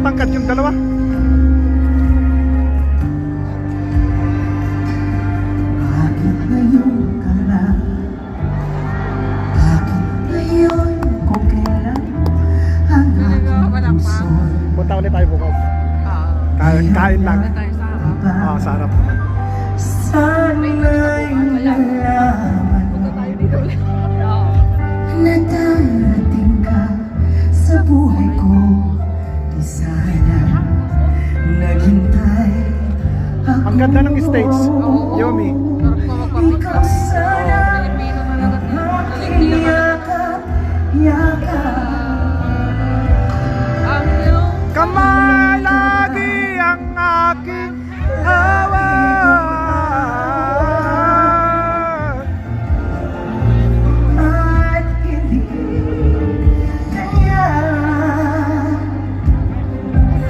matangkad yung dalawa. Bakit ngayon ka lang? Bakit ngayon kung kailan ang aking puso'y Punta ulit tayo bukas. Kain lang. Sa harap naman. sana'y nalaman mo na darating ka sa buhay ko. Di sana naghintay ako. Ang ganda ng stage, Yomi. Ikaw sana ang aking yakap, yakap. Kamay lagi ang aking hawa. At hindi kanya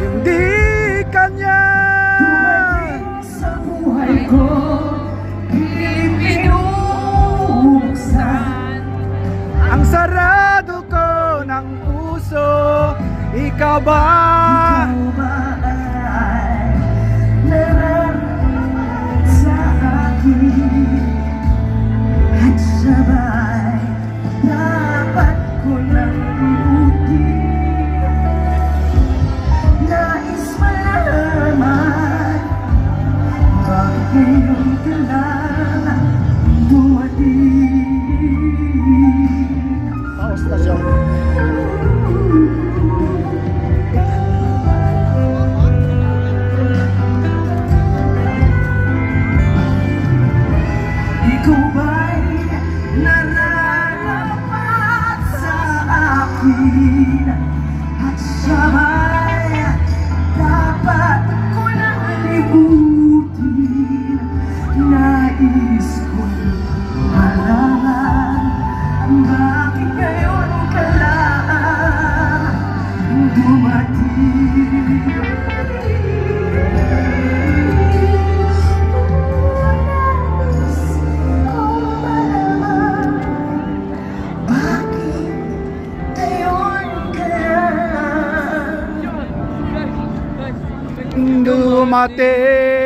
Hindi kanya dumating sa buhay ko. Hindi pinubuksan ang sarado ko ng puso. Ikaw ba? ikaw ba ay nararapat sa akin? At sabay dapat ko nang ibutin. Nais malaman bakit ngayon ka lang dumating. Paus na siya. Ikaw ba'y nararapat sa akin? At sabay dapat ko nang libutin. Nais ko'y malaman bakit ngayon ka lang dumating. Dumating